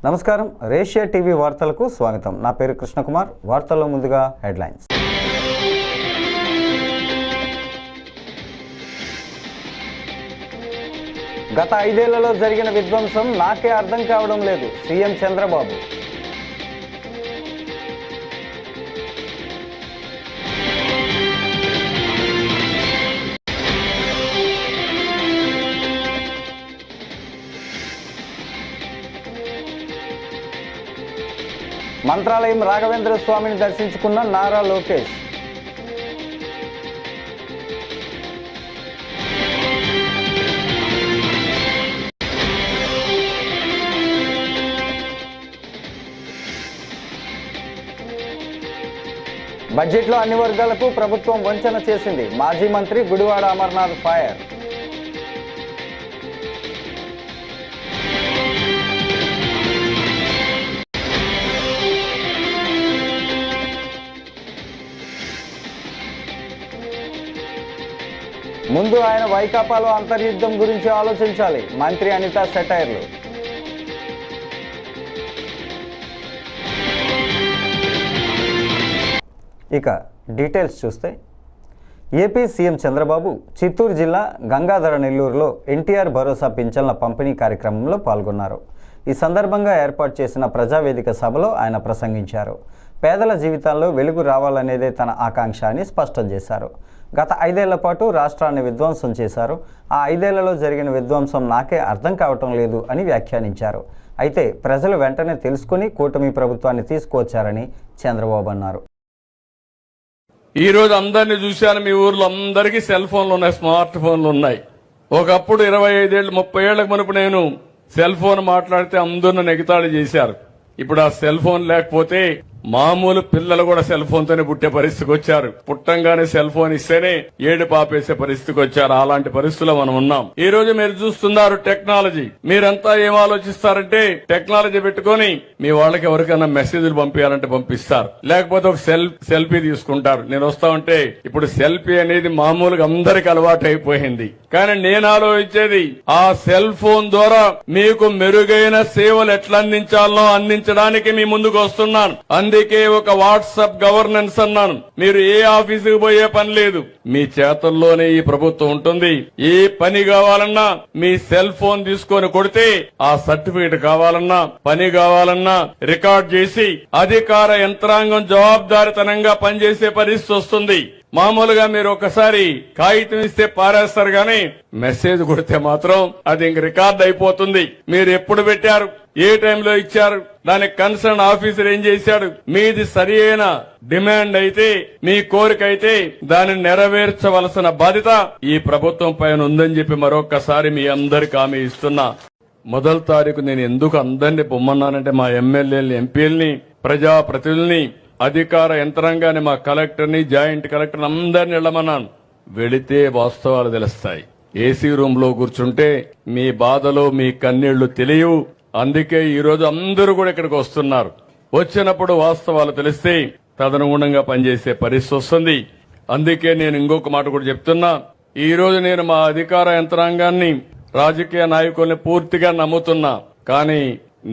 నమస్కారం, రేషియా టీవీ వార్తలకు స్వాగతం. నా పేరు కృష్ణకుమార్. వార్తల్లో ముందుగా హెడ్లైన్స్. గత 5 ఏళ్లలో జరిగిన విధ్వంసం నాకే అర్థం కావడం లేదు. సీఎం చంద్రబాబు. మంత్రాలయం రాఘవేంద్ర స్వామిని దర్శించుకున్న నారా లోకేష్. బడ్జెట్లో అన్ని వర్గాలకు ప్రభుత్వం వంచన చేసింది. మాజీ మంత్రి గుడివాడ అమర్నాథ్ ఫైర్. ముందు ఆయన వైకాపాలో అంతర్యుద్ధం గురించి ఆలోచించాలి. మంత్రి అనిత సెటైర్లు. ఇక డీటెయిల్స్ చూస్తే, ఏపీ సీఎం చంద్రబాబు చిత్తూరు జిల్లా గంగాధర నెల్లూరులో ఎన్టీఆర్ భరోసా పింఛన్ల పంపిణీ కార్యక్రమంలో పాల్గొన్నారు. ఈ సందర్భంగా ఏర్పాటు చేసిన ప్రజావేదిక సభలో ఆయన ప్రసంగించారు. పేదల జీవితాల్లో వెలుగు రావాలనేదే తన ఆకాంక్ష అని స్పష్టం చేశారు. గత 5 ఏళ్ల పాటు రాష్ట్రాన్ని విధ్వంసం చేశారు. ఆ 5 ఏళ్లలో జరిగిన విధ్వంసం నాకే అర్థం కావటం లేదు అని వ్యాఖ్యానించారు. అయితే ప్రజలు వెంటనే తెలుసుకుని కూటమి ప్రభుత్వాన్ని తీసుకువచ్చారని చంద్రబాబు అన్నారు. ఈరోజు అందరినీ చూశాను. మీ ఊర్లో అందరికీ సెల్ ఫోన్లు ఉన్నాయి, స్మార్ట్ ఫోన్లు ఉన్నాయి. ఒకప్పుడు 25 ఏళ్ళు 30 ఏళ్లకు మునుపు నేను సెల్ ఫోన్ మాట్లాడితే అందరూ నెగతాళి చేశారు. ఇప్పుడు ఆ సెల్ ఫోన్ లేకపోతే మామూలు పిల్లలు కూడా సెల్ ఫోన్ తోనే పుట్టే పరిస్థితికి వచ్చారు. పుట్టంగానే సెల్ ఫోన్ ఇస్తేనే ఏడు పాపేసే పరిస్థితికి వచ్చారు. అలాంటి పరిస్థితుల్లో మనం ఉన్నాం. ఈ రోజు మీరు చూస్తున్నారు టెక్నాలజీ. మీరంతా ఏం ఆలోచిస్తారంటే టెక్నాలజీ పెట్టుకుని మీ వాళ్ళకి ఎవరికైనా మెసేజ్లు పంపించాలంటే పంపిస్తారు, లేకపోతే ఒక సెల్ఫీ తీసుకుంటారు. నేను వస్తా ఉంటే ఇప్పుడు సెల్ఫీ అనేది మామూలుగా అందరికి అలవాటు అయిపోయింది. కానీ నేను ఆలోచించేది ఆ సెల్ ఫోన్ ద్వారా మీకు మెరుగైన సేవలు ఎట్లా అందించాలో అందించడానికి మీ ముందుకు వస్తున్నాను. అందుకే ఒక వాట్సాప్ గవర్నెన్స్ అన్నాను. మీరు ఏ ఆఫీసుకు పోయే పని లేదు, మీ చేతుల్లోనే ఈ ప్రభుత్వం ఉంటుంది. ఏ పని కావాలన్నా మీ సెల్ ఫోన్ తీసుకొని కొడితే ఆ సర్టిఫికేట్ కావాలన్నా పని కావాలన్నా రికార్డ్ చేసి అధికార యంత్రాంగం జవాబుదారితనంగా పనిచేసే పరిస్థితి వస్తుంది. మామూలుగా మీరు ఒకసారి కాగితం ఇస్తే పారేస్తారు గాని మెసేజ్ కొడితే మాత్రం అది ఇంక రికార్డ్ అయిపోతుంది. మీరు ఎప్పుడు పెట్టారు, ఏ టైంలో ఇచ్చారు, దానికి కన్సర్న్ ఆఫీసర్ ఏం చేశాడు, మీది సరి అయిన డిమాండ్ అయితే మీ కోరిక అయితే దానిని నెరవేర్చవలసిన బాధ్యత ఈ ప్రభుత్వం పైన ఉందని చెప్పి మరొకసారి మీ అందరికి హామీ ఇస్తున్నా. 1వ తారీఖు నేను ఎందుకు అందరినీ పొమ్మన్నానంటే మా ఎమ్మెల్యేలని, ఎంపీలని, ప్రజాప్రతినిధుల్ని, అధికార యంత్రాంగాన్ని, మా కలెక్టర్ని, జాయింట్ కలెక్టర్ అందరిని వెళ్ళమన్నాను. వెళితే వాస్తవాలు తెలుస్తాయి. ఏసీ రూమ్ లో కూర్చుంటే మీ బాధలు మీ కన్నీళ్లు తెలియవు. అందుకే ఈ రోజు అందరూ కూడా ఇక్కడికి వస్తున్నారు. వచ్చినప్పుడు వాస్తవాలు తెలిస్తే తదనుగుణంగా పనిచేసే పరిస్థితి వస్తుంది. అందుకే నేను ఇంకొక మాట కూడా చెప్తున్నా. ఈ రోజు నేను మా అధికార యంత్రాంగాన్ని, రాజకీయ నాయకుల్ని పూర్తిగా నమ్ముతున్నా. కానీ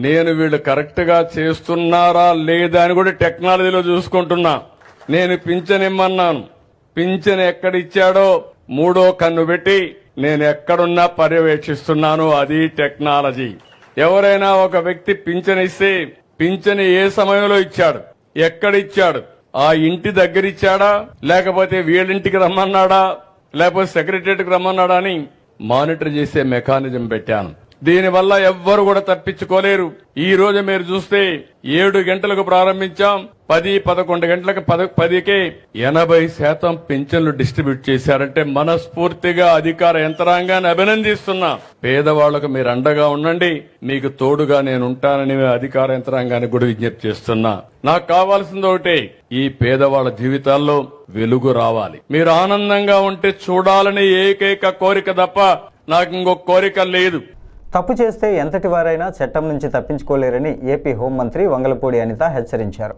నేను వీళ్ళు కరెక్ట్ గా చేస్తున్నారా లేదా అని కూడా టెక్నాలజీలో చూసుకుంటున్నా. నేను పింఛన్ ఇమ్మన్నాను, పింఛన్ ఎక్కడిచ్చాడో 3వ కన్ను పెట్టి నేను ఎక్కడున్నా పర్యవేక్షిస్తున్నాను. అది టెక్నాలజీ. ఎవరైనా ఒక వ్యక్తి పింఛన్ ఇస్తే పింఛన్ ఏ సమయంలో ఇచ్చాడు, ఎక్కడిచ్చాడు, ఆ ఇంటి దగ్గర ఇచ్చాడా, లేకపోతే వీళ్ళింటికి రమ్మన్నాడా, లేకపోతే సెక్రటరియట్కి రమ్మన్నాడా అని మానిటర్ చేసే మెకానిజం పెట్టాను. దీనివల్ల ఎవ్వరు కూడా తప్పించుకోలేరు. ఈ రోజు మీరు చూస్తే 7 గంటలకు ప్రారంభించాం, 10-11 గంటలకు 10కే 80% పింఛన్లు డిస్ట్రిబ్యూట్ చేశారంటే మనస్ఫూర్తిగా అధికార యంత్రాంగాన్ని అభినందిస్తున్నా. పేదవాళ్లకు మీరు అండగా ఉండండి, మీకు తోడుగా నేను ఉంటానని అధికార యంత్రాంగానికి కూడా విజ్ఞప్తి చేస్తున్నా. నాకు కావాల్సింది ఒకటే, ఈ పేదవాళ్ల జీవితాల్లో వెలుగు రావాలి. మీరు ఆనందంగా ఉంటే చూడాలని ఏకైక కోరిక తప్ప నాకు ఇంకొక కోరిక లేదు. తప్పు చేస్తే ఎంతటి వారైనా చట్టం నుంచి తప్పించుకోలేరని ఏపీ హోంమంత్రి వంగలపూడి అనిత హెచ్చరించారు.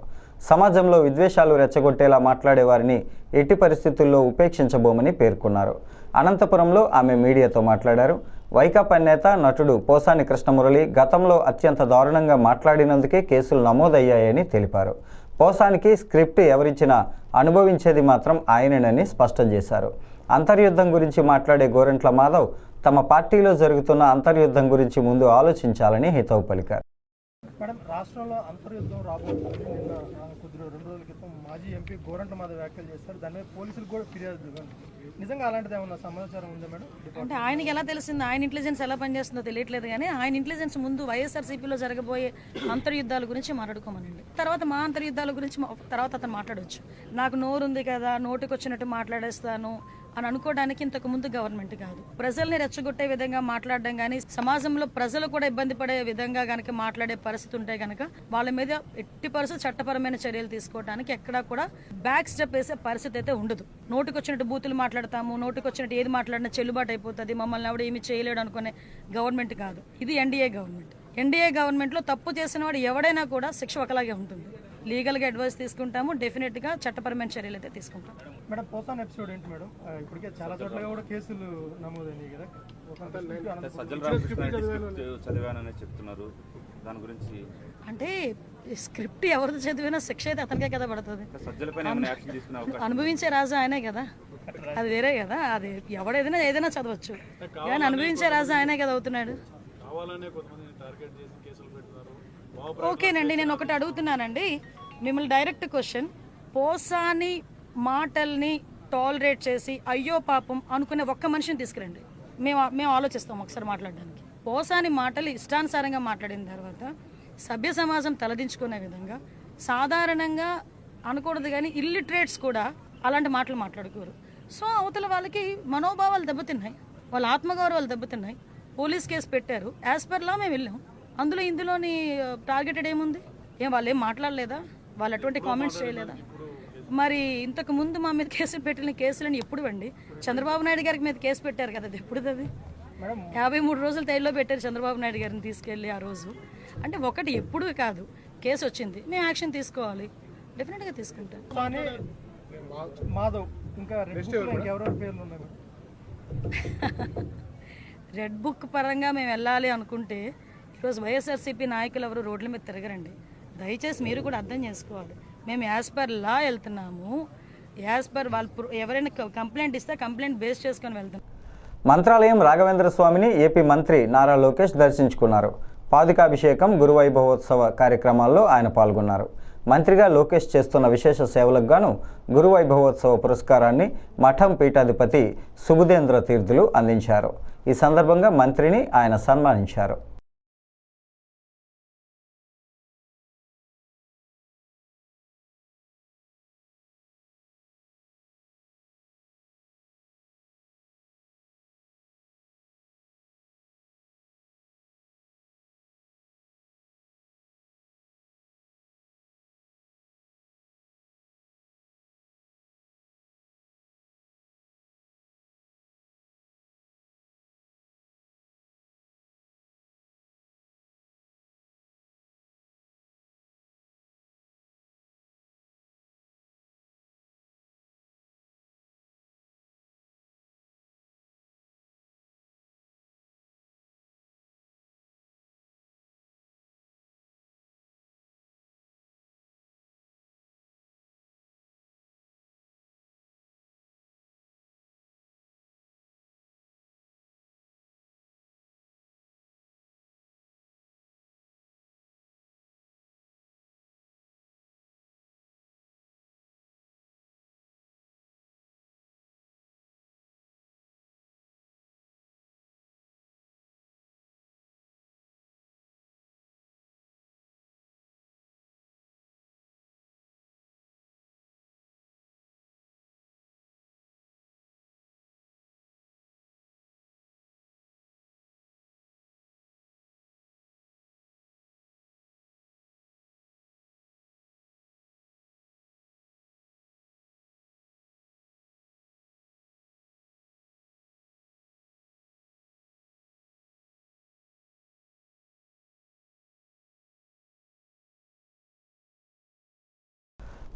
సమాజంలో విద్వేషాలు రెచ్చగొట్టేలా మాట్లాడేవారిని ఎట్టి పరిస్థితుల్లో ఉపేక్షించబోమని పేర్కొన్నారు. అనంతపురంలో ఆమె మీడియాతో మాట్లాడారు. వైకాపా నేత నటుడు పోసాని కృష్ణమురళి గతంలో అత్యంత దారుణంగా మాట్లాడినందుకే కేసులు నమోదయ్యాయని తెలిపారు. పోసానికి స్క్రిప్ట్ ఎవరిచ్చినా అనుభవించేది మాత్రం ఆయనేనని స్పష్టం చేశారు. అంతర్యుద్ధం గురించి మాట్లాడే గోరంట్ల మాధవ్ తమ పార్టీలో జరుగుతున్న అంతర్యుద్ధం గురించి ముందు ఆలోచించాలని హితవు పలికారు. మేడం, రాష్ట్రంలో అంతర్యుద్ధం రాబోతుంది. నిన్న కొద్ది 2 రోజుల క్రితం మాజీ ఎంపీ గోరంట్ల మాధవ్ వ్యాఖ్యలు చేస్తారు. దాని మీద పోలీసులు కూడా ఫిర్యాదు దిగారు. నిజంగా అలాంటిది ఏమన్నా సమాచారం ఉందా మేడం? అంటే ఆయనకి ఎలా తెలిసింది, ఆయన ఇంటెలిజెన్స్ ఎలా పనిచేస్తుందో తెలియట్లేదు. కానీ ఆయన ఇంటెలిజెన్స్ ముందు వైఎస్ఆర్సీపీలో జరగబోయే అంతర్యుద్ధాల గురించి మాట్లాడుకోమనండి. తర్వాత మా అంతర్యుద్ధాల గురించి తర్వాత అతను మాట్లాడవచ్చు. నాకు నోరు ఉంది కదా, నోటికి వచ్చినట్టు మాట్లాడేస్తాను అని అనుకోవడానికి ఇంతకు ముందు గవర్నమెంట్ కాదు. ప్రజల్ని రెచ్చగొట్టే విధంగా మాట్లాడడం కానీ, సమాజంలో ప్రజలు కూడా ఇబ్బంది పడే విధంగా కనుక మాట్లాడే పరిస్థితి ఉంటే కనుక వాళ్ళ మీద ఎట్టి పరిస్థితి చట్టపరమైన చర్యలు తీసుకోవడానికి ఎక్కడా కూడా బ్యాక్ స్టెప్ వేసే పరిస్థితి అయితే ఉండదు. నోటికి వచ్చినట్టు బూతులు మాట్లాడతాము, నోటికి వచ్చినట్టు ఏది మాట్లాడినా చెల్లుబాటు అయిపోతుంది, మమ్మల్ని ఎవడు ఏమి చేయలేడు అనుకునే గవర్నమెంట్ కాదు. ఇది ఎన్డీఏ గవర్నమెంట్. ఎన్డీఏ గవర్నమెంట్లో తప్పు చేసిన వాడు ఎవడైనా కూడా శిక్ష ఒకలాగే ఉంటుంది. లీగల్గా అడ్వైస్ తీసుకుంటాము, డెఫినెట్గా చట్టపరమైన చర్యలు అయితే తీసుకుంటాం. మేడం, పోసాన్ ఎపిసోడ్ ఏంటి మేడం? ఇప్పటికే చాలా చోట్ల కూడా కేసులు నమోదైనాయి కదా. సజ్జల రామకృష్ణ చదివానని చెప్తున్నారు. దాని గురించి అంటే స్క్రిప్ట్ ఎవరిది చదివినా శిక్ష అయితే అతనికే కదా పడుతుంది. సజ్జలపైన ఏమైనా యాక్షన్ తీసుకునే అవకాశం అనుభవించే రాజు ఆయనే కదా, అది వేరే కదా. అది ఎవడేదైనా ఏదైనా చదవచ్చు, కానీ అనుభవించే రాజు ఆయనే కదా అవుతున్నాడు. ఓకేనండి, నేను ఒకటి అడుగుతున్నానండి మిమ్మల్ని, డైరెక్ట్ క్వశ్చన్. పోసాని మాటల్ని టాలరేట్ చేసి అయ్యో పాపం అనుకునే ఒక్క మనిషిని తీసుకురండి, మేము ఆలోచిస్తాం ఒకసారి మాట్లాడడానికి. పోసాని మాటలు ఇష్టానుసారంగా మాట్లాడిన తర్వాత సభ్య సమాజం తలదించుకునే విధంగా సాధారణంగా అనకూడదు, కానీ ఇల్లిటరేట్స్ కూడా అలాంటి మాటలు మాట్లాడుకోరు. సో అవతల వాళ్ళకి మనోభావాలు దెబ్బతిన్నాయి, వాళ్ళ ఆత్మగౌరవాలు దెబ్బతిన్నాయి. పోలీస్ కేసు పెట్టారు, యాజ్ పర్ లా మేము వెళ్ళాం. ఇందులోని టార్గెటెడ్ ఏముంది? వాళ్ళు ఏం మాట్లాడలేదా? వాళ్ళు అటువంటి కామెంట్స్ చేయలేదా? మరి ఇంతకు ముందు మా మీద కేసులు పెట్టిన కేసులని ఎప్పుడు అండి? చంద్రబాబు నాయుడు గారికి మీద కేసు పెట్టారు కదా, అది ఎప్పుడు? అది 53 రోజులు తైల్లో పెట్టారు చంద్రబాబు నాయుడు గారిని తీసుకెళ్ళి ఆ రోజు. అంటే ఒకటి ఎప్పుడు కాదు, కేసు వచ్చింది, మేము యాక్షన్ తీసుకోవాలి, డెఫినెట్గా తీసుకుంటాం. మాధవ్ ఇంకా ఎవరెవరి పేర్లు ఉన్నాయి? రెడ్ బుక్ పరంగా మేము వెళ్ళాలి అనుకుంటే ఈరోజు వైఎస్ఆర్సీపీ నాయకులు ఎవరు రోడ్ల మీద తిరగరండి. దయచేసి మీరు కూడా అర్థం చేసుకోవాలి. మేము యాజ్ పర్ లా వెళ్తున్నాము, యాజ్ పర్ వాళ్ళు ఎవరైనా కంప్లైంట్ ఇస్తే కంప్లైంట్ బేస్ చేసుకొని వెళ్తాం. మంత్రాలయం రాఘవేంద్ర స్వామిని ఏపీ మంత్రి నారా లోకేష్ దర్శించుకున్నారు. పాదుకాభిషేకం, గురువైభవోత్సవ కార్యక్రమాల్లో ఆయన పాల్గొన్నారు. మంత్రిగా లోకేష్ చేస్తున్న విశేష సేవలకు గాను గురువైభవోత్సవ పురస్కారాన్ని మఠం పీఠాధిపతి సుబుధేంద్ర తీర్థులు అందించారు. ఈ సందర్భంగా మంత్రిని ఆయన సన్మానించారు.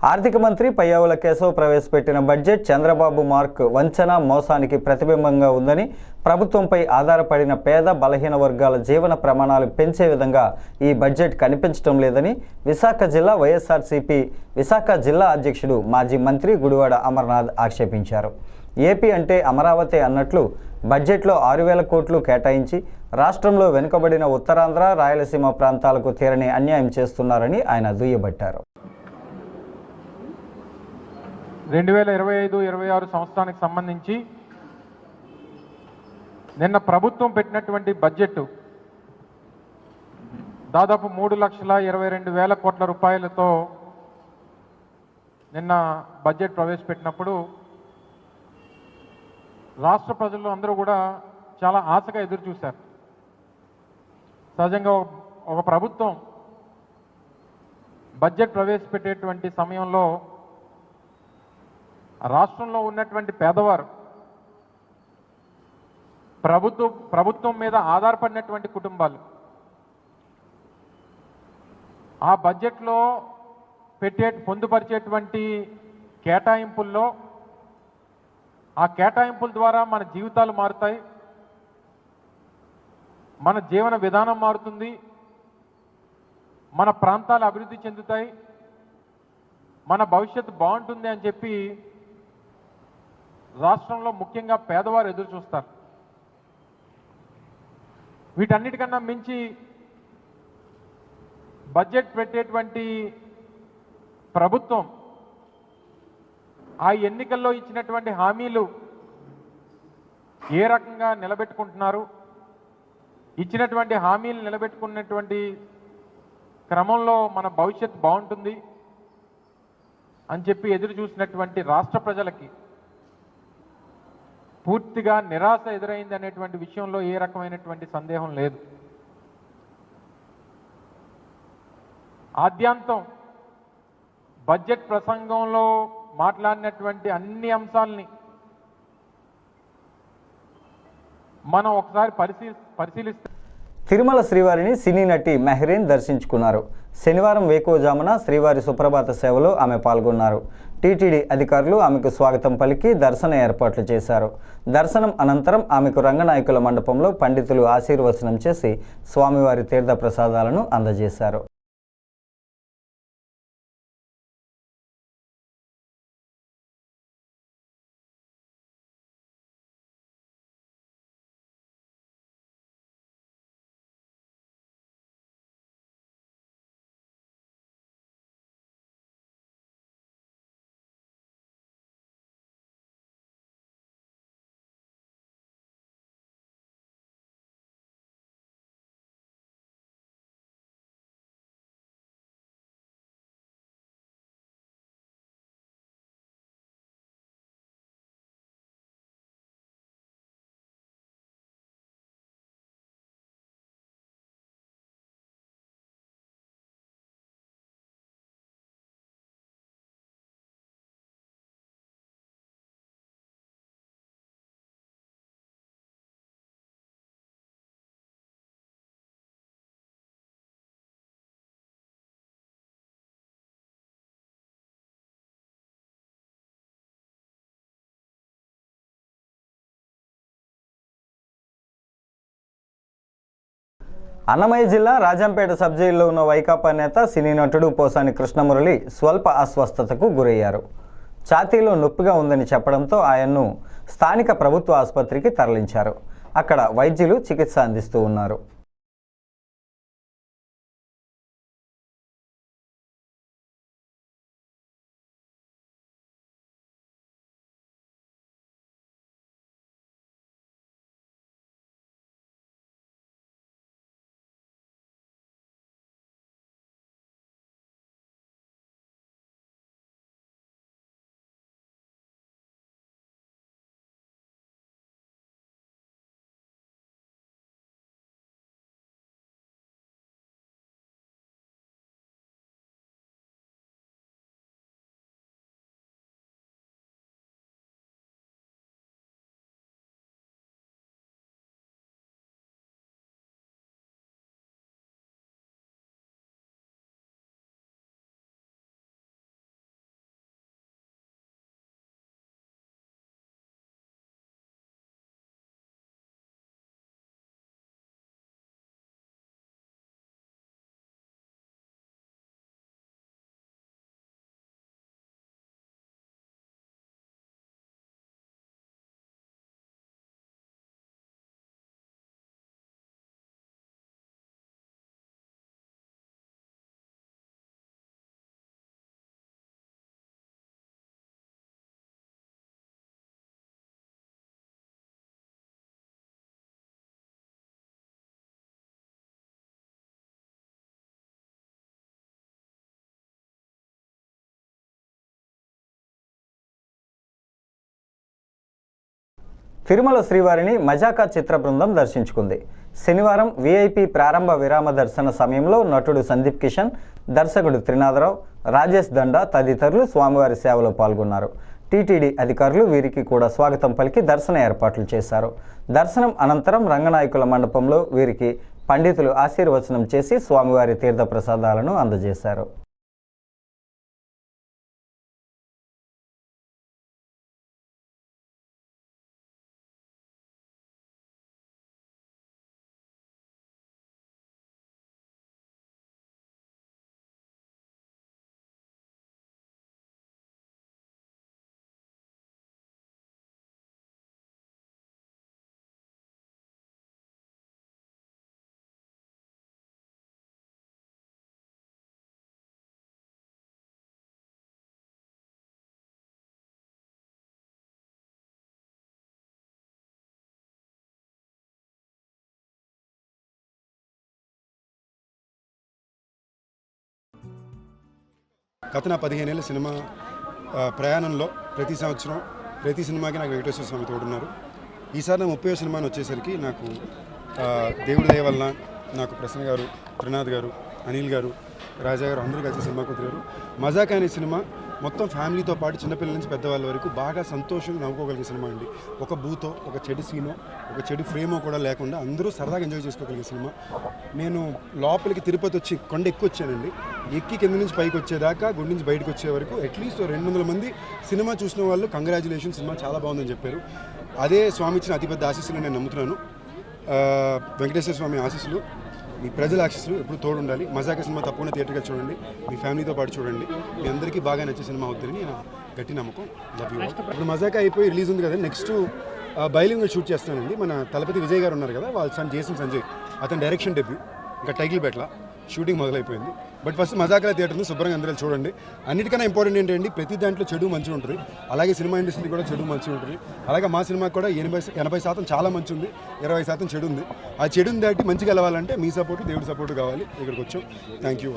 ఆర్థిక మంత్రి పయ్యావుల కేశవ్ ప్రవేశపెట్టిన బడ్జెట్ చంద్రబాబు మార్క్ వంచన మోసానికి ప్రతిబింబంగా ఉందని, ప్రభుత్వంపై ఆధారపడిన పేద బలహీన వర్గాల జీవన ప్రమాణాలు పెంచే విధంగా ఈ బడ్జెట్ కనిపించడం లేదని విశాఖ జిల్లా వైఎస్ఆర్సీపీ విశాఖ జిల్లా అధ్యక్షుడు మాజీ మంత్రి గుడివాడ అమర్నాథ్ ఆక్షేపించారు. ఏపీ అంటే అమరావతి అన్నట్లు బడ్జెట్లో 6,000 కోట్లు కేటాయించి రాష్ట్రంలో వెనుకబడిన ఉత్తరాంధ్ర, రాయలసీమ ప్రాంతాలకు తీరని అన్యాయం చేస్తున్నారని ఆయన దుయ్యబట్టారు. 2025-26 సంవత్సరానికి సంబంధించి నిన్న ప్రభుత్వం పెట్టినటువంటి బడ్జెట్ దాదాపు 3,22,000 కోట్ల రూపాయలతో నిన్న బడ్జెట్ ప్రవేశపెట్టినప్పుడు రాష్ట్ర ప్రజలు అందరూ కూడా చాలా ఆశగా ఎదురు చూశారు. సహజంగా ఒక ప్రభుత్వం బడ్జెట్ ప్రవేశపెట్టేటువంటి సమయంలో రాష్ట్రంలో ఉన్నటువంటి పేదవారు, ప్రభుత్వం మీద ఆధారపడినటువంటి కుటుంబాలు ఆ బడ్జెట్లో పొందుపరిచేటువంటి కేటాయింపుల్లో ఆ కేటాయింపుల ద్వారా మన జీవితాలు మారుతాయి, మన జీవన విధానం మారుతుంది, మన ప్రాంతాలు అభివృద్ధి చెందుతాయి, మన భవిష్యత్తు బాగుంటుంది అని చెప్పి రాష్ట్రంలో ముఖ్యంగా పేదవారు ఎదురు చూస్తారు. వీటన్నిటికన్నా మించి బడ్జెట్ పెట్టేటువంటి ప్రభుత్వం ఆ ఎన్నికల్లో ఇచ్చినటువంటి హామీలు ఏ రకంగా నిలబెట్టుకుంటున్నారు, ఇచ్చినటువంటి హామీలు నిలబెట్టుకున్నటువంటి క్రమంలో మన భవిష్యత్తు బాగుంటుంది అని చెప్పి ఎదురు చూసినటువంటి రాష్ట్ర ప్రజలకి పూర్తిగా నిరాశ ఎదురైంది అనేటువంటి విషయంలో ఏ రకమైనటువంటి సందేహం లేదు. ఆద్యాంతం బడ్జెట్ ప్రసంగంలో మాట్లాడినటువంటి అన్ని అంశాలని మనం ఒకసారి పరిశీలిస్తే తిరుమల శ్రీవారిని సినీ నటి మెహరీన్ దర్శించుకున్నారు. శనివారం వేకువజామున శ్రీవారి సుప్రభాత సేవలో ఆమె పాల్గొన్నారు. టీటీడీ అధికారులు ఆమెకు స్వాగతం పలికి దర్శన ఏర్పాట్లు చేశారు. దర్శనం అనంతరం ఆమెకు రంగనాయకుల మండపంలో పండితులు ఆశీర్వచనం చేసి స్వామివారి తీర్థ ప్రసాదాలను అందజేశారు. అన్నమయ్య జిల్లా రాజంపేట సబ్ జైల్లో ఉన్న వైకాపా నేత సినీ నటుడు పోసాని కృష్ణమురళి స్వల్ప అస్వస్థతకు గురయ్యారు. ఛాతీలో నొప్పిగా ఉందని చెప్పడంతో ఆయన్ను స్థానిక ప్రభుత్వ ఆసుపత్రికి తరలించారు. అక్కడ వైద్యులు చికిత్స అందిస్తూ ఉన్నారు. తిరుమల శ్రీవారిని మజాకా చిత్ర బృందం దర్శించుకుంది. శనివారం వీఐపీ ప్రారంభ విరామ దర్శన సమయంలో నటుడు సందీప్ కిషన్, దర్శకుడు త్రినాథరావు, రాజేష్ దండా తదితరులు స్వామివారి సేవలో పాల్గొన్నారు. టీటీడీ అధికారులు వీరికి కూడా స్వాగతం పలికి దర్శన ఏర్పాట్లు చేశారు. దర్శనం అనంతరం రంగనాయకుల మండపంలో వీరికి పండితులు ఆశీర్వచనం చేసి స్వామివారి తీర్థ ప్రసాదాలను అందజేశారు. గత నా 15 ఏళ్ళ సినిమా ప్రయాణంలో ప్రతి సంవత్సరం ప్రతి సినిమాకి నాకు వెంకటేశ్వర స్వామి తోడున్నారు. ఈసారి నా 30వ సినిమాని వచ్చేసరికి నాకు దేవుడి దయ వలన నాకు ప్రసన్న గారు, త్రినాథ్ గారు, అనిల్ గారు, రాజా గారు అందరూ కలిసి సినిమా కుదిరారు. మజాకా అనే సినిమా మొత్తం ఫ్యామిలీతో పాటు చిన్నపిల్లల నుంచి పెద్దవాళ్ళ వరకు బాగా సంతోషంగా నవ్వుకోగలిగే సినిమా అండి. ఒక బూతో, ఒక చెడు సీనో, ఒక చెడు ఫ్రేమో కూడా లేకుండా అందరూ సరదాగా ఎంజాయ్ చేసుకోగలిగే సినిమా. నేను లోపలికి తిరుపతి వచ్చి కొండ ఎక్కువ వచ్చానండి. ఎక్కి కింద నుంచి పైకి వచ్చేదాకా, గుడి నుంచి బయటకు వచ్చే వరకు అట్లీస్ట్ 200 మంది సినిమా చూసిన వాళ్ళు కంగ్రాచులేషన్, సినిమా చాలా బాగుందని చెప్పారు. అదే స్వామి ఇచ్చిన అతిపెద్ద ఆశీస్సులు నేను నమ్ముతున్నాను. వెంకటేశ్వర స్వామి ఆశీస్సులు, మీ ప్రజల ఆశీస్సులు ఎప్పుడు తోడుండాలి. మజాకా సినిమా తప్పకుండా థియేటర్కి చూడండి, మీ ఫ్యామిలీతో పాటు చూడండి. మీ అందరికీ బాగా నచ్చే సినిమా అవుతుందని నేను గట్టి నమ్మకం. Love you. ఇప్పుడు మజాకా అయిపోయి రిలీజ్ ఉంది కదా, నెక్స్ట్ బైలింగ్వల్ షూట్ చేస్తానండి. మన తలపతి విజయ్ గారు ఉన్నారు కదా, వాళ్ళ సన్ జేసన్ సంజయ్, అతని డైరెక్షన్ డెబ్యూ, ఇంకా టైటిల్ పెట్టలా, షూటింగ్ మొదలైపోయింది. బట్ ఫస్ట్ మజాకా థియేటర్ని శుభ్రంగా అందరూ చూడండి. అన్నిటికన్నా ఇంపార్టెంట్ ఏంటంటే ప్రతి దాంట్లో చెడు మంచి ఉంటుంది, అలాగే సినిమా ఇండస్ట్రీ కూడా చెడు మంచి ఉంటుంది. అలాగే మా సినిమాకి కూడా 80% చాలా మంచి ఉంది, 20% చెడు ఉంది. ఆ చెడుని దాటి మంచిగా వెళ్ళాలంటే మీ సపోర్టు, దేవుడి సపోర్టు కావాలి. ఇక్కడికి వచ్చాం. Thank you.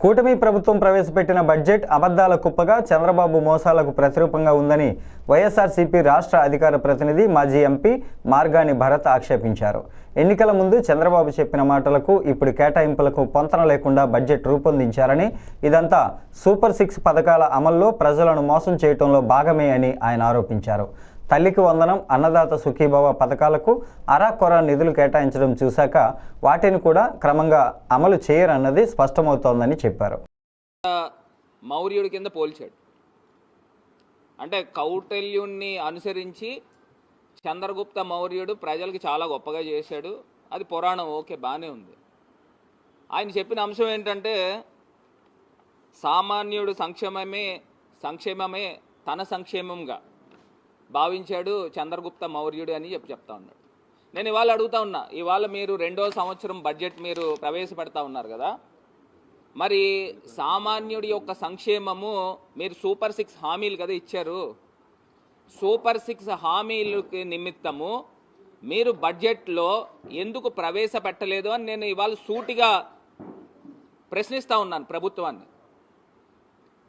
కూటమి ప్రభుత్వం ప్రవేశపెట్టిన బడ్జెట్ అబద్ధాల కుప్పగా, చంద్రబాబు మోసాలకు ప్రతిరూపంగా ఉందని వైఎస్ఆర్సీపీ రాష్ట్ర అధికార ప్రతినిధి మాజీ ఎంపీ మార్గాని భరత్ ఆక్షేపించారు. ఎన్నికల ముందు చంద్రబాబు చెప్పిన మాటలకు ఇప్పుడు కేటాయింపులకు పొంతన లేకుండా బడ్జెట్ రూపొందించారని, ఇదంతా సూపర్ 6 పథకాల అమల్లో ప్రజలను మోసం చేయడంలో భాగమే అని ఆయన ఆరోపించారు. తల్లికి వందనం, అన్నదాత సుఖీభవ పథకాలకు అరాకొర నిధులు కేటాయించడం చూశాక వాటిని కూడా క్రమంగా అమలు చేయరన్నది స్పష్టమవుతోందని చెప్పారు. మౌర్యుడి కింద పోల్చాడు. అంటే కౌటిల్యుణ్ణి అనుసరించి చంద్రగుప్త మౌర్యుడు ప్రజలకి చాలా గొప్పగా చేశాడు. అది పురాణం, ఓకే, బాగానే ఉంది. ఆయన చెప్పిన అంశం ఏంటంటే సామాన్యుడు సంక్షేమమే తన సంక్షేమంగా భావించాడు చంద్రగుప్త మౌర్యుడు అని చెప్తా ఉన్నాడు. నేను ఇవాళ అడుగుతా ఉన్నా, ఇవాళ మీరు 2వ సంవత్సరం బడ్జెట్ మీరు ప్రవేశపెడతా ఉన్నారు కదా, మరి సామాన్యుడి యొక్క సంక్షేమము మీరు సూపర్ 6 హామీలు కదా ఇచ్చారు. సూపర్ 6 హామీలకి నిమిత్తము మీరు బడ్జెట్లో ఎందుకు ప్రవేశపెట్టలేదు అని నేను ఇవాళ సూటిగా ప్రశ్నిస్తూ ఉన్నాను ప్రభుత్వాన్ని.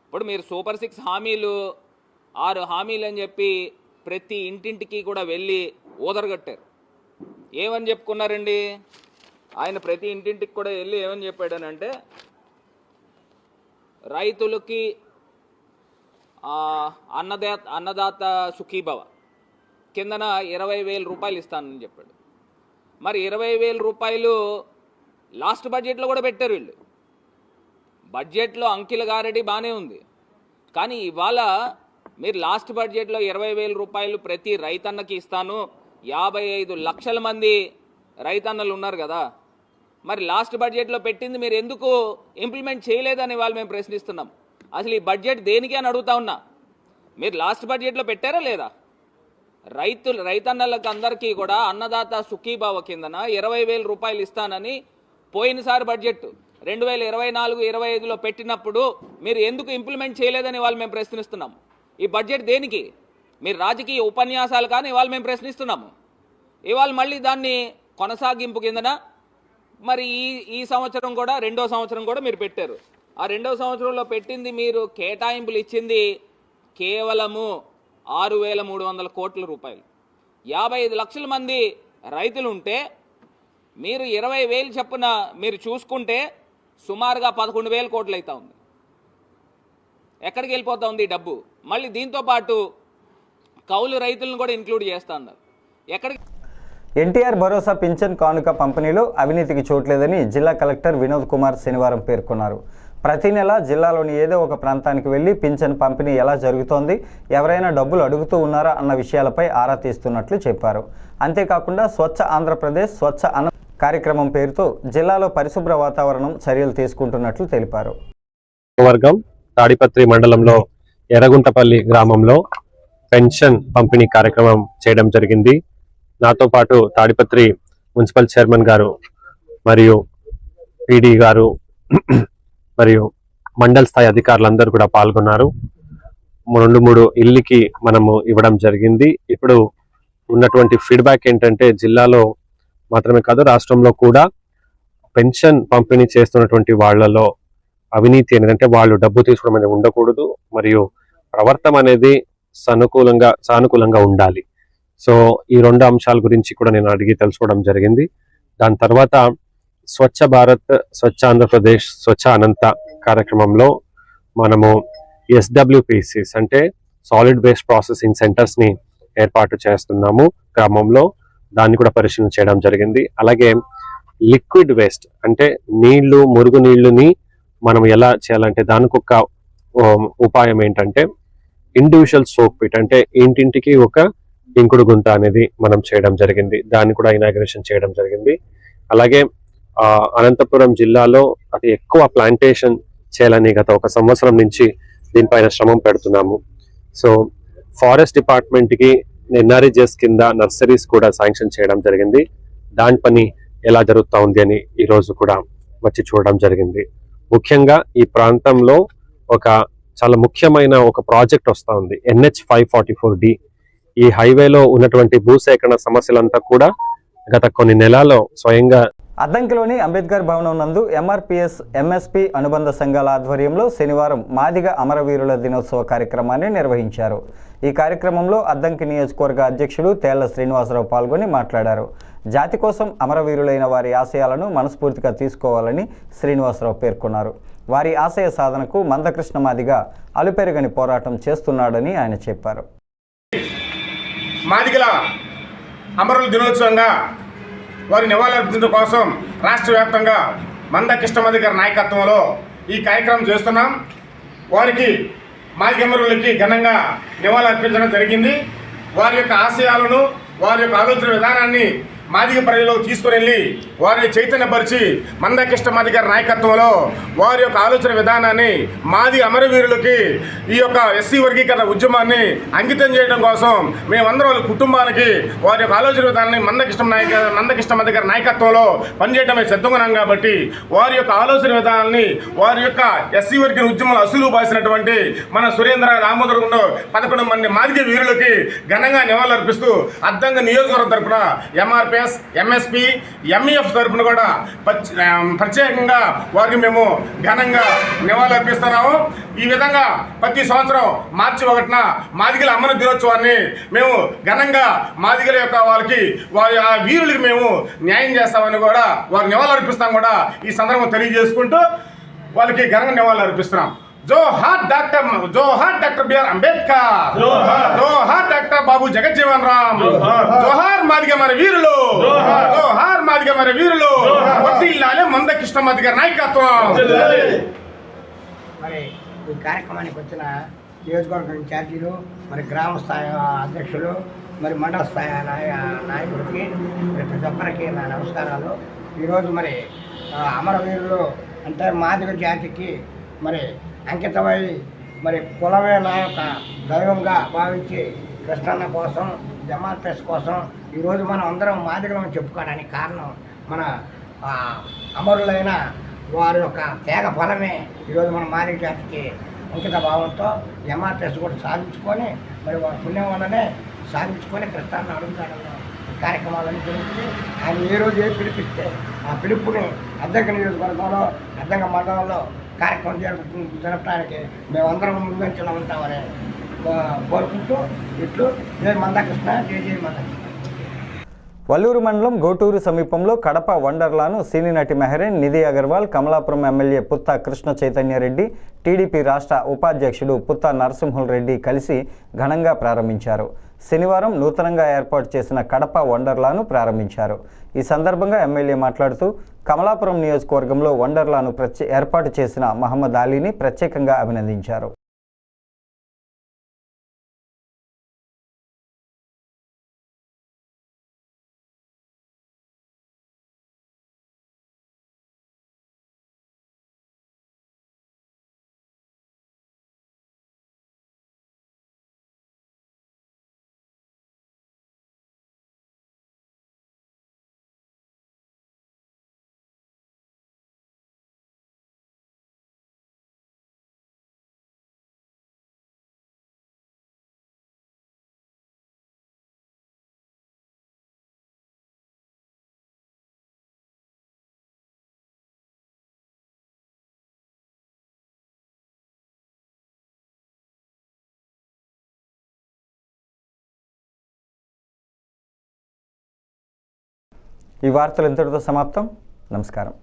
ఇప్పుడు మీరు సూపర్ 6 హామీలు 6 హామీలు అని చెప్పి ప్రతి ఇంటింటికి కూడా వెళ్ళి ఓదరగట్టారు. ఏమని చెప్పుకున్నారండి ఆయన? ప్రతి ఇంటింటికి కూడా వెళ్ళి ఏమని చెప్పాడనంటే రైతులకి అన్నదాత సుఖీభవ కిందన 20,000 రూపాయలు ఇస్తానని చెప్పాడు. మరి 20,000 రూపాయలు లాస్ట్ బడ్జెట్లో కూడా పెట్టారు వీళ్ళు. బడ్జెట్లో అంకిల గారెడి బాగానే ఉంది, కానీ ఇవాళ మీరు లాస్ట్ బడ్జెట్లో 20,000 రూపాయలు ప్రతి రైతన్నకి ఇస్తాను, 55 లక్షల మంది రైతన్నలు ఉన్నారు కదా, మరి లాస్ట్ బడ్జెట్లో పెట్టింది మీరు ఎందుకు ఇంప్లిమెంట్ చేయలేదని వాళ్ళు మేము ప్రశ్నిస్తున్నాం. అసలు ఈ బడ్జెట్ దేనికి అని అడుగుతా ఉన్నా. మీరు లాస్ట్ బడ్జెట్లో పెట్టారా లేదా? రైతన్నలకు అందరికీ కూడా అన్నదాత సుఖీభావ కిందన 20,000 రూపాయలు ఇస్తానని పోయినసారి బడ్జెట్ 2024-25లో పెట్టినప్పుడు మీరు ఎందుకు ఇంప్లిమెంట్ చేయలేదని వాళ్ళు మేము ప్రశ్నిస్తున్నాం. ఈ బడ్జెట్ దేనికి? మీరు రాజకీయ ఉపన్యాసాలు కానీ ఇవాళ మేము ప్రశ్నిస్తున్నాము. ఇవాళ మళ్ళీ దాన్ని కొనసాగింపు కిందన మరి ఈ సంవత్సరం కూడా 2వ సంవత్సరం కూడా మీరు పెట్టారు. ఆ 2వ సంవత్సరంలో పెట్టింది మీరు కేటాయింపులు ఇచ్చింది కేవలము 6,300 కోట్ల రూపాయలు. 55 లక్షల మంది రైతులు ఉంటే మీరు 20,000 చొప్పున మీరు చూసుకుంటే సుమారుగా 11,000 కోట్లు అవుతా ఉంది. ఎక్కడికి వెళ్ళిపోతా ఉంది ఈ డబ్బు? మళ్ళీ దీంతో పాటు కౌలు రైతులను కూడా ఇంక్లూడ్ చేస్తా ఉన్నారు. ఎక్కడికి ఎన్టీఆర్ భరోసా పింఛన్ కానుక పంపిణీలో అవినీతికి చోట్లేదని జిల్లా కలెక్టర్ వినోద్ కుమార్ శనివారం పేర్కొన్నారు. ప్రతి నెల జిల్లాలోని ఏదో ఒక ప్రాంతానికి వెళ్లి పింఛన్ పంపిణీ ఎలా జరుగుతోంది, ఎవరైనా డబ్బులు అడుగుతూ ఉన్నారా అన్న విషయాలపై ఆరా తీస్తున్నట్లు చెప్పారు. అంతేకాకుండా స్వచ్ఛ ఆంధ్రప్రదేశ్ స్వచ్ఛ అన్న కార్యక్రమం పేరుతో జిల్లాలో పరిశుభ్ర వాతావరణం చర్యలు తీసుకుంటున్నట్లు తెలిపారు. వర్గం తాడిపత్రి మండలంలో ఎర్రగుంటపల్లి గ్రామంలో పెన్షన్ పంపిణీ కార్యక్రమం చేయడం జరిగింది. నాతో పాటు తాడిపత్రి మున్సిపల్ చైర్మన్ గారు మరియు పీడీ గారు మరియు మండల స్థాయి అధికారులందరూ కూడా పాల్గొన్నారు. 2-3 ఇళ్ళకి మనము ఇవ్వడం జరిగింది. ఇప్పుడు ఉన్నటువంటి ఫీడ్బ్యాక్ ఏంటంటే జిల్లాలో మాత్రమే కాదు రాష్ట్రంలో కూడా పెన్షన్ పంపిణీ చేస్తున్నటువంటి వాళ్ళలో అవినీతి ఏంటంటే వాళ్ళు డబ్బు తీసుకోవడం అనేది ఉండకూడదు, మరియు ప్రవర్తన అనేది సానుకూలంగా ఉండాలి. సో ఈ 2 అంశాల గురించి కూడా నేను అడిగి తెలుసుకోవడం జరిగింది. దాని తర్వాత స్వచ్ఛ భారత్ స్వచ్ఛ ఆంధ్రప్రదేశ్ స్వచ్ఛ అనంత కార్యక్రమంలో మనము SWPCs అంటే సాలిడ్ వేస్ట్ ప్రాసెసింగ్ సెంటర్స్ ని ఏర్పాటు చేస్తున్నాము గ్రామంలో. దాన్ని కూడా పరిశీలన చేయడం జరిగింది. అలాగే లిక్విడ్ వేస్ట్ అంటే నీళ్లు, మురుగు నీళ్లుని మనం ఎలా చేయాలంటే దానికి ఒక ఉపాయం ఏంటంటే ఇండివిజువల్ సోక్ పిట్ అంటే ఇంటింటికి ఒక ఇంకుడు గుంత అనేది మనం చేయడం జరిగింది. దాన్ని కూడా ఇనాగ్రేషన్ చేయడం జరిగింది. అలాగే అనంతపురం జిల్లాలో అతి ఎక్కువ ప్లాంటేషన్ చేయాలని గత 1 సంవత్సరం నుంచి దీనిపైన శ్రమం పెడుతున్నాము. సో ఫారెస్ట్ డిపార్ట్మెంట్ కి NREGS కింద నర్సరీస్ కూడా శాంక్షన్ చేయడం జరిగింది. దాని పని ఎలా జరుగుతూ ఉంది అని ఈ రోజు కూడా వచ్చి చూడడం జరిగింది. ముఖ్యంగా ఈ ప్రాంతంలో చాలా ముఖ్యమైన ఒక ప్రాజెక్ట్ వస్తూ ఉంది, NH 544D. ఈ హైవేలో ఉన్నటువంటి భూసేకరణ సమస్యలంతా కూడా గత కొన్ని నెలల్లో స్వయంగా అద్దంకిలోని అంబేద్కర్ భవనం నందు MRPS MSP అనుబంధ సంఘాల ఆధ్వర్యంలో శనివారం మాదిగ అమరవీరుల దినోత్సవ కార్యక్రమాన్ని నిర్వహించారు. ఈ కార్యక్రమంలో అద్దంకి నియోజకవర్గ అధ్యక్షుడు తేళ్ల శ్రీనివాసరావు పాల్గొని మాట్లాడారు. జాతి కోసం అమరవీరులైన వారి ఆశయాలను మనస్ఫూర్తిగా తీసుకోవాలని శ్రీనివాసరావు పేర్కొన్నారు. వారి ఆశయ సాధనకు మందకృష్ణ మాదిగ అలుపెరగని పోరాటం చేస్తున్నాడని ఆయన చెప్పారు. మాదిగల అమరుల దినోత్సవంగా వారి నివాళులర్పించడం కోసం రాష్ట్ర వ్యాప్తంగా మందకృష్ణ మాదిగ గారి నాయకత్వంలో ఈ కార్యక్రమం చేస్తున్నాం. వారికి మాదిగ అమరులకి ఘనంగా నివాళులర్పించడం జరిగింది. వారి యొక్క ఆశయాలను, వారి యొక్క ఆలోచన విధానాన్ని మాదిగ ప్రజలకు తీసుకుని వెళ్ళి వారిని చైతన్యపరిచి మందకృష్ణ మాదిగ గారి నాయకత్వంలో వారి యొక్క ఆలోచన విధానాన్ని మాదిగ అమరవీరులకి ఈ యొక్క ఎస్సీ వర్గీకరణ ఉద్యమాన్ని అంకితం చేయడం కోసం మేమందరం వాళ్ళ కుటుంబానికి వారి యొక్క ఆలోచన విధానాన్ని మందకృష్ణ మాదిగ గారి నాయకత్వంలో పనిచేయడమే సిద్ధంగా కాబట్టి వారి యొక్క ఆలోచన విధానాన్ని వారి యొక్క ఎస్సీ వర్గీకరణ ఉద్యమంలో అసలు బాసినటువంటి మన సురేంద్ర దామోదరంలో 11 మంది మాదిగ వీరులకి ఘనంగా నివాళులర్పిస్తూ అద్దంకి నియోజకవర్గం తరపున MRPS MSP MEF తరపున కూడా ప్రత్యేకంగా వారికి మేము ఘనంగా నివాళులర్పిస్తున్నాము. ఈ విధంగా ప్రతి సంవత్సరం మార్చి 1న మాదిగల అమర దినోత్సవాన్ని మేము ఘనంగా మాదిగల యొక్క వారికి వారి ఆ వీరులకి మేము న్యాయం చేస్తామని కూడా వారికి నివాళులర్పిస్తాం కూడా ఈ సందర్భం తెలియజేసుకుంటూ వాళ్ళకి ఘనంగా నివాళులర్పిస్తున్నాం. జోహార్ డాక్టర్ బిఆర్ అంబేద్కర్, జోహార్ డాక్టర్ బాబు జగజ్జీవన్ రామ్, జోహార్ మాదిగ మన వీరులు, జోహార్ మాదిగ మన వీరులు, వర్ధిల్లాలి మందకృష్ణ మాదిగ నాయకత్వం. మరి ఈ కార్యక్రమానికి వచ్చిన నియోజకవర్గ ఇన్ఛార్జీలు, మరి గ్రామ స్థాయి అధ్యక్షులు, మరి మండల స్థాయి నాయకుడికి ప్రతి ఒక్కరికి నా నమస్కారాలు. ఈరోజు మరి అమరవీరులు అంటే మాదిగ జాతికి మరి అంకితమై మరి కులమే నా యొక్క దైవంగా భావించి కృష్ణన్న కోసం, MRPS కోసం ఈరోజు మనం అందరం మాదిగలను చెప్పుకోవడానికి కారణం మన అమరులైన వారి యొక్క త్యాగ ఫలమే ఈరోజు మన మాదిగ జాతికి అంకిత భావంతో MRPS కూడా సాధించుకొని మరి వారి పుణ్యం వల్లనే సాధించుకొని కృష్ణాన్ని అడుగుతాడన్న కార్యక్రమాలన్నీ జరుగుతుంది. ఆయన ఏ రోజు పిలిపిస్తే ఆ పిలుపుని అద్దంకి నియోజకవర్గంలో అద్దంకి మండలంలో కార్యక్రమం జరపడానికి మేమందరం ముందంచెలో ఉంటామని కోరుకుంటూ ఇట్లు జై మందకృష్ణ, జై మందకృష్ణ. వల్లూరు మండలం గోటూరు సమీపంలో కడప వండర్లాను సినీ నటి మెహరీన్, నిధి అగర్వాల్, కమలాపురం ఎమ్మెల్యే పుత్త కృష్ణ చైతన్యరెడ్డి, టీడీపీ రాష్ట్ర ఉపాధ్యక్షుడు పుత్త నరసింహుల్ రెడ్డి కలిసి ఘనంగా ప్రారంభించారు. శనివారం నూతనంగా ఏర్పాటు చేసిన కడప వండర్లాను ప్రారంభించారు. ఈ సందర్భంగా ఎమ్మెల్యే మాట్లాడుతూ కమలాపురం నియోజకవర్గంలో వండర్లాను ఏర్పాటు చేసిన మహమ్మద్ అలీని ప్రత్యేకంగా అభినందించారు. ఈ వార్తలు ఇంతటితో సమాప్తం. నమస్కారం.